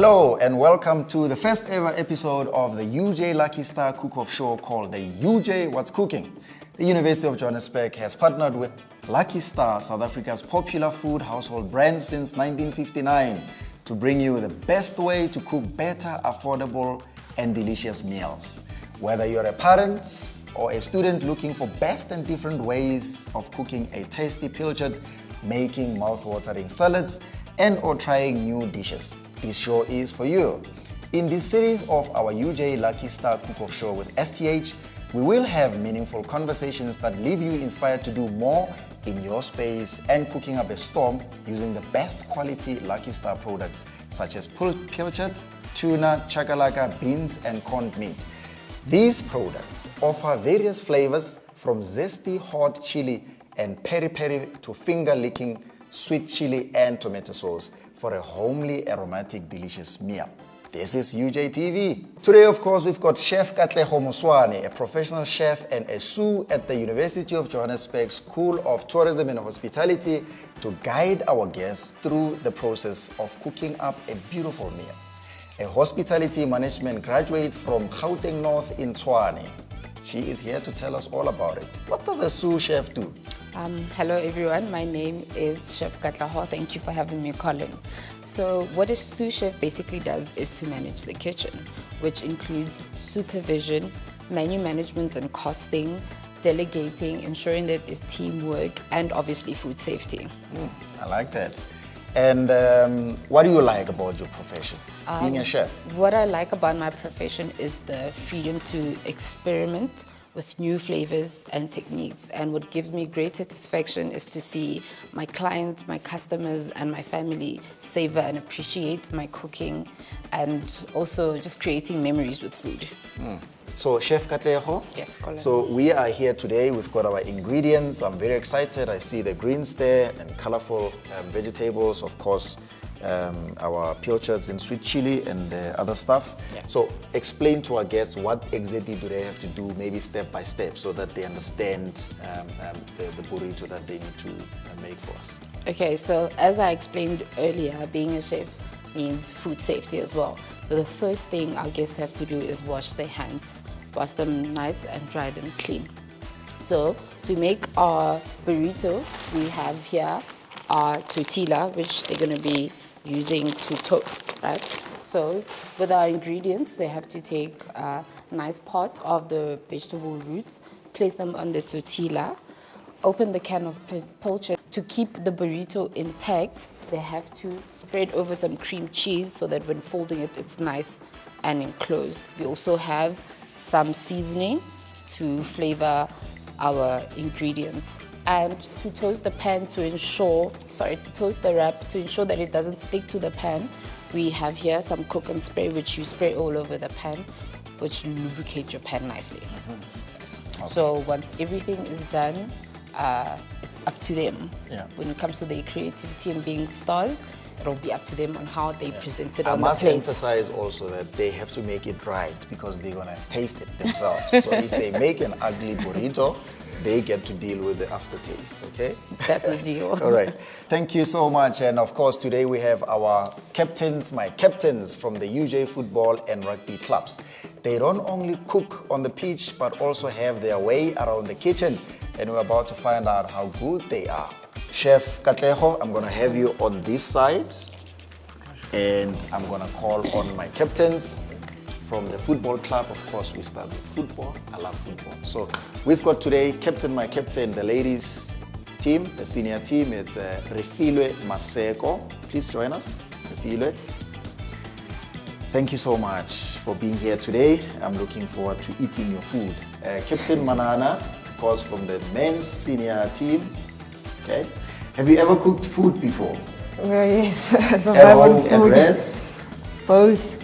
Hello and welcome to the first ever episode of the UJ Lucky Star Cook-Off Show called the UJ What's Cooking. The University of Johannesburg has partnered with Lucky Star, South Africa's popular food household brand since 1959, to bring you the best way to cook better, affordable and delicious meals. Whether you're a parent or a student looking for best and different ways of cooking a tasty pilchard, making mouth-watering salads and or trying new dishes, this show is for you. In this series of our UJ Lucky Star Cook-Off Show with STH, we will have meaningful conversations that leave you inspired to do more in your space and cooking up a storm using the best quality Lucky Star products such as pilchard, tuna, chakalaka, beans and corned meat. These products offer various flavors from zesty hot chili and peri-peri to finger-licking sweet chili and tomato sauce for a homely, aromatic, delicious meal. This is UJTV. Today, of course, we've got Chef Katleho Muswane, a professional chef and a sous at the University of Johannesburg School of Tourism and Hospitality, to guide our guests through the process of cooking up a beautiful meal. A hospitality management graduate from Gauteng North in Tshwane. She is here to tell us all about it. What does a sous chef do? Hello everyone, my name is Chef Katleho. Thank you for having me, Colin. So what a sous chef basically does is to manage the kitchen, which includes supervision, menu management and costing, delegating, ensuring that there's teamwork, and obviously food safety. I like that. And what do you like about your profession, being a chef? What I like about my profession is the freedom to experiment with new flavors and techniques. And what gives me great satisfaction is to see my clients, my customers, and my family savor and appreciate my cooking, and also just creating memories with food. So, Chef Katleho? Yes, Colin. So, we are here today. We've got our ingredients. I'm very excited. I see the greens there and colorful vegetables, of course, our pilchards and sweet chili and other stuff. Yeah. So, explain to our guests what exactly do they have to do, maybe step by step, so that they understand the burrito that they need to make for us. Okay, so as I explained earlier, being a chef means food safety as well. So the first thing our guests have to do is wash their hands, wash them nice and dry them clean. So to make our burrito, we have here our tortilla, which they're going to be using to toast, right? So with our ingredients, they have to take a nice pot of the vegetable roots, place them on the tortilla, open the can of pilchard. To keep the burrito intact, they have to spread over some cream cheese so that when folding it, it's nice and enclosed. We also have some seasoning to flavor our ingredients. And to toast the pan to toast the wrap to ensure that it doesn't stick to the pan, we have here some cook and spray, which you spray all over the pan, which lubricates your pan nicely. Yes. Okay. So once everything is done, it's up to them. Yeah. When it comes to their creativity and being stars, it'll be up to them on how they present it on the plate. I must emphasize also that they have to make it right, because they're gonna taste it themselves. So if they make an ugly burrito, they get to deal with the aftertaste, okay? That's a deal. All right. Thank you so much. And of course, today we have our captains, my captains from the UJ football and rugby clubs. They don't only cook on the pitch, but also have their way around the kitchen. And we're about to find out how good they are. Chef Katleho, I'm gonna have you on this side. And I'm gonna call on my captains from the football club. Of course, we start with football. I love football. So we've got today my captain, the ladies team, the senior team. It's Refilwe Maseko. Please join us, Refilwe. Thank you so much for being here today. I'm looking forward to eating your food. Captain Manana, of course, from the men's senior team. Okay. Have you ever cooked food before? Well, yes, At home, at rest? Both.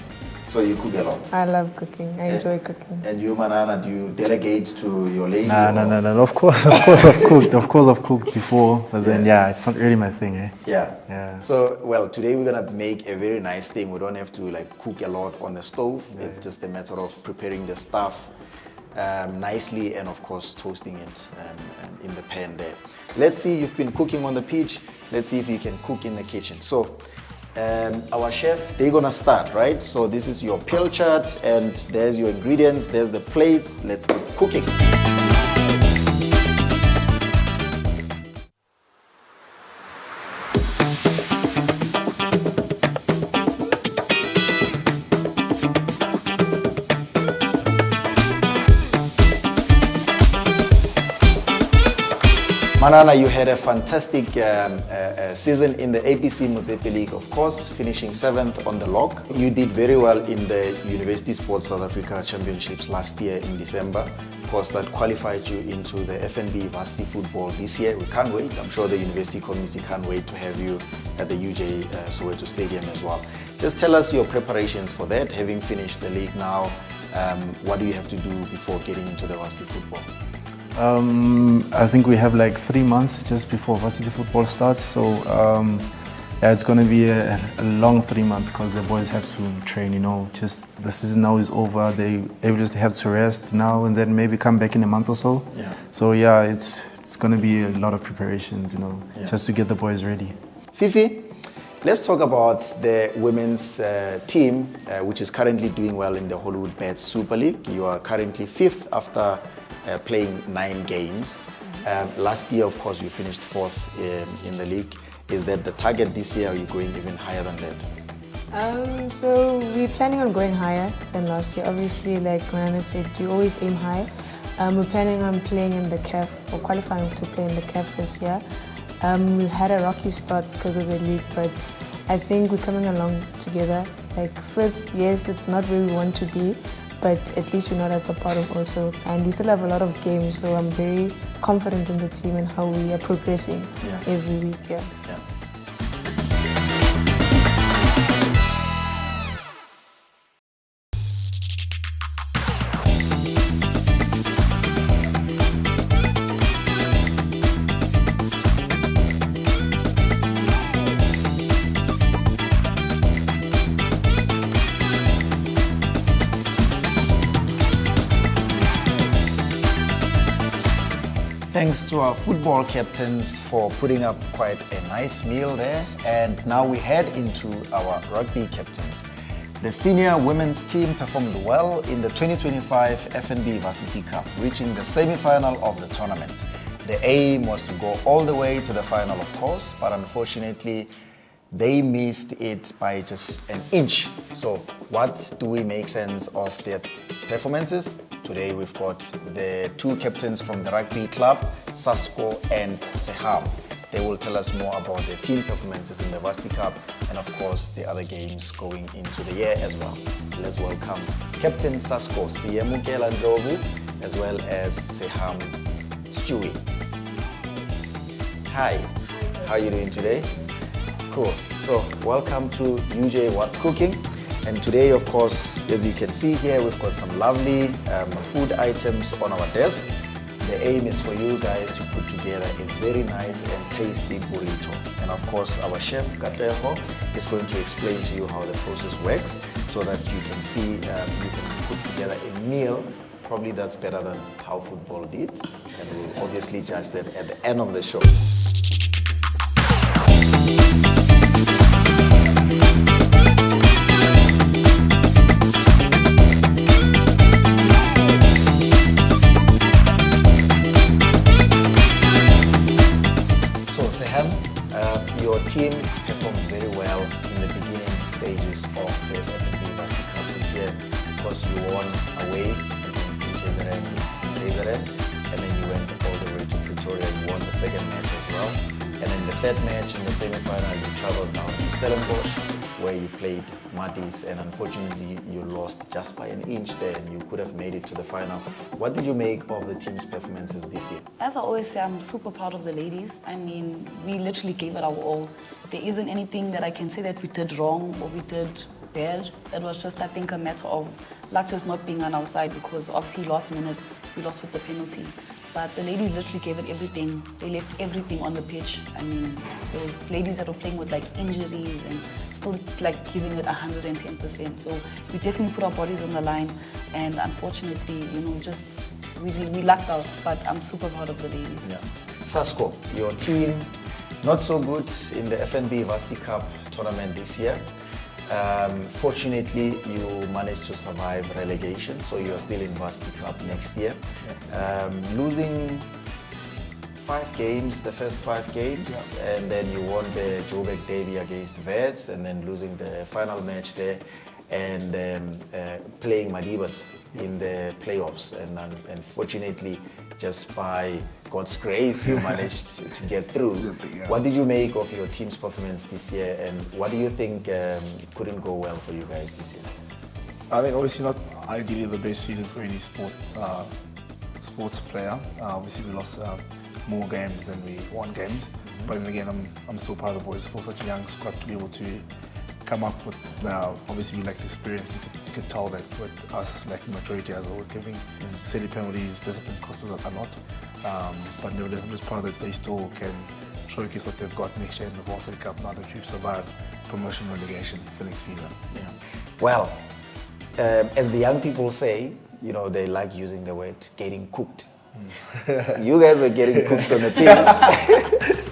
So you cook a lot? I love cooking. I enjoy cooking. And you, Manana, do you delegate to your lady? No. Of course I've cooked. Of course I've cooked before, but then it's not really my thing, eh? Yeah. So, well, today we're gonna make a very nice thing. We don't have to cook a lot on the stove. Yeah. It's just a matter of preparing the stuff nicely and of course toasting it in the pan there. Let's see, you've been cooking on the pitch. Let's see if you can cook in the kitchen. So, Our chef, they're gonna start, right? So this is your pill chart, and there's your ingredients, there's the plates. Let's get cooking. Manana, you had a fantastic season in the APC Motsepe League, of course, finishing 7th on the log. You did very well in the University Sports South Africa Championships last year in December. Of course, that qualified you into the FNB Varsity Football this year. We can't wait. I'm sure the university community can't wait to have you at the UJ Soweto Stadium as well. Just tell us your preparations for that, having finished the league now. What do you have to do before getting into the varsity football? I think we have like 3 months just before varsity football starts. So yeah, it's going to be a long 3 months because the boys have to train, you know, just the season now is over. They just have to rest now and then maybe come back in a month or so. Yeah. So yeah, it's going to be a lot of preparations, you know, just to get the boys ready. Fifi, let's talk about the women's team, which is currently doing well in the Hollywood Bets Super League. You are currently 5th after playing 9 games. Last year, of course, you finished 4th in the league. Is that the target this year? Or are you going even higher than that? So we're planning on going higher than last year. Obviously, like Manana said, you always aim high. We're planning on playing in the CAF, or qualifying to play in the CAF this year. We had a rocky start because of the league, but I think we're coming along together. Like 5th, yes, it's not where we want to be, but at least we're not at the bottom also. And we still have a lot of games, so I'm very confident in the team and how we are progressing every week. Yeah. Thanks to our football captains for putting up quite a nice meal there. And now we head into our rugby captains. The senior women's team performed well in the 2025 FNB Varsity Cup, reaching the semi-final of the tournament. The aim was to go all the way to the final, of course, but unfortunately, they missed it by just an inch. So what do we make sense of their performances? Today we've got the 2 captains from the rugby club, Sasko and Seham. They will tell us more about their team performances in the Varsity Cup and of course the other games going into the year as well. Let's welcome Captain Sasko Siyemukela Ndlovu as well as Seham Stewie. Hi, how are you doing today? Cool. So welcome to UJ What's Cooking. And today, of course, as you can see here, we've got some lovely food items on our desk. The aim is for you guys to put together a very nice and tasty burrito. And of course, our chef, Katleho, is going to explain to you how the process works so that you can see, you can put together a meal probably that's better than how football did. And we'll obviously judge that at the end of the show. Your team performed very well in the beginning stages of the FNB Varsity Cup this year because you won away against KZN, and then you went all the way to Pretoria. You won the second match as well. And then the third match in the semi-final, you traveled down to Stellenbosch where you played Matis, and unfortunately you lost just by an inch there and you could have made it to the final. What did you make of the team's performances this year? As I always say, I'm super proud of the ladies. I mean, we literally gave it our all. There isn't anything that I can say that we did wrong or we did bad. It was just, I think, a matter of luck just not being on our side because obviously last minute we lost with the penalty. But the ladies literally gave it everything. They left everything on the pitch. I mean, there were ladies that were playing with like injuries and still like giving it 110%. So we definitely put our bodies on the line. And unfortunately, you know, just we lucked out. But I'm super proud of the ladies. Yeah. Sasko, your team, Not so good in the FNB Varsity Cup tournament this year. Fortunately, you managed to survive relegation, so you are still in Varsity Cup next year. Losing 5 games, the first 5 games, and then you won the Joburg Derby against Vets, and then losing the final match there, and playing Madibas in the playoffs. And unfortunately, just by God's grace, you managed to get through. What did you make of your team's performance this year, and what do you think couldn't go well for you guys this year? I think obviously not ideally the best season for any sports player. Obviously we lost more games than we won games, but then again I'm still proud of the boys for such a young squad to be able to come up with, obviously we lacked experience. You could tell that with us lacking maturity as well, giving silly penalties, discipline cost us a lot. But nevertheless, I'm just proud that they still can showcase what they've got next year in the Varsity Cup now that we've survived promotion relegation for next season. Yeah. Well, as the young people say, you know, they like using the word getting cooked. You guys were getting cooked on the pitch.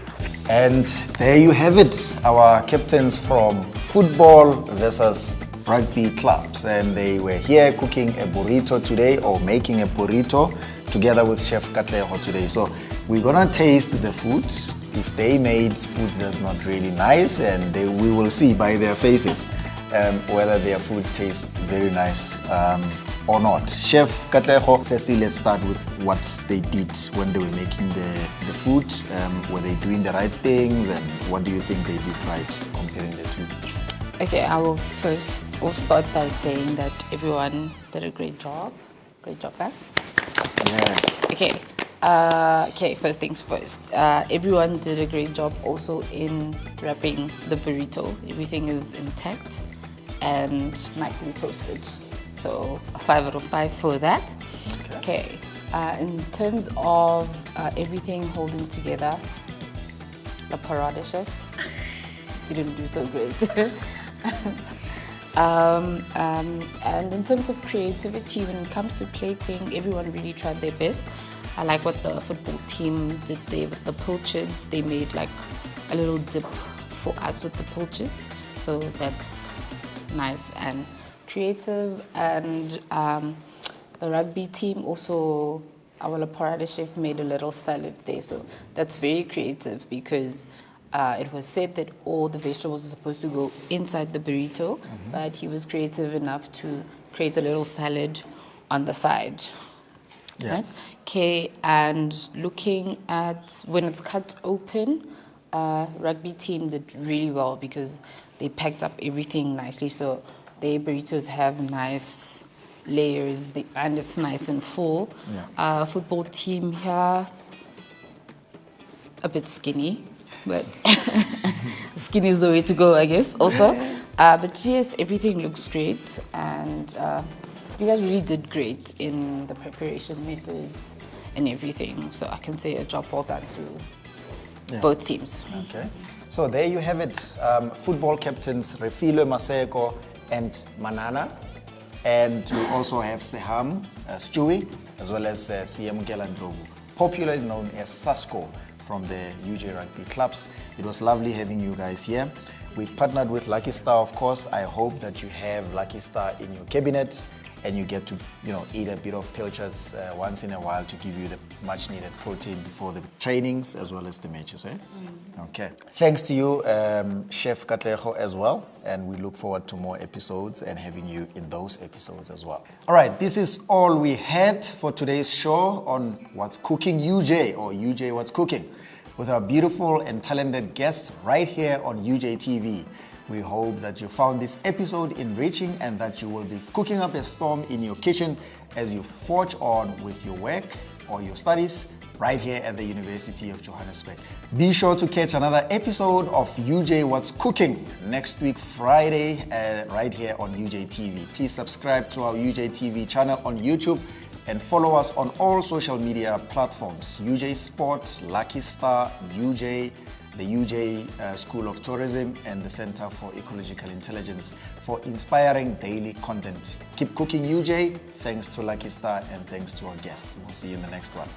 And there you have it, our captains from football versus rugby clubs. And they were here cooking a burrito today, or making a burrito together with Chef Katleho today. So we're gonna taste the food. If they made food that's not really nice, and we will see by their faces whether their food tastes very nice or not. Chef Katleho, firstly let's start with what they did when they were making the food. Were they doing the right things, and what do you think they did right comparing the two? Okay, I will start by saying that everyone did a great job. Great job, guys. Yeah. Okay. Okay, first things first. Everyone did a great job also in wrapping the burrito. Everything is intact and nicely toasted. So a 5 out of 5 for that. Okay. In terms of everything holding together, the parada chef didn't do so great. And in terms of creativity, when it comes to plating, everyone really tried their best. I like what the football team did there with the pilchards. They made like a little dip for us with the pilchards. So that's nice and creative. And the rugby team also, our parada chef made a little salad there. So that's very creative, because it was said that all the vegetables are supposed to go inside the burrito, but he was creative enough to create a little salad on the side. Yeah. Right? Okay, and looking at when it's cut open, rugby team did really well because they packed up everything nicely. So their burritos have nice layers and it's nice and full. Yeah. Football team here, a bit skinny. But skinny is the way to go, I guess, also. But yes, everything looks great, and you guys really did great in the preparation methods and everything. So I can say a job well done to both teams. Okay. So there you have it. Football captains Refilwe Maseko and Manana. And we also have Seham, Stewie, as well as CM Gelandrobu, popularly known as Sasko, from the UJ Rugby clubs. It was lovely having you guys here. We've partnered with Lucky Star, of course. I hope that you have Lucky Star in your cabinet and you get to, eat a bit of pilchards once in a while to give you the much needed protein before the trainings as well as the matches, eh? Okay. Thanks to you, Chef Katleho, as well. And we look forward to more episodes and having you in those episodes as well. All right, this is all we had for today's show on What's Cooking UJ, or UJ What's Cooking, with our beautiful and talented guests right here on UJTV. We hope that you found this episode enriching and that you will be cooking up a storm in your kitchen as you forge on with your work or your studies right here at the University of Johannesburg. Be sure to catch another episode of UJ What's Cooking next week, Friday, right here on UJTV. Please subscribe to our UJTV channel on YouTube and follow us on all social media platforms: UJ Sport, Lucky Star, UJ, the UJ School of Tourism, and the Center for Ecological Intelligence for inspiring daily content. Keep cooking, UJ. Thanks to Lucky Star and thanks to our guests. We'll see you in the next one.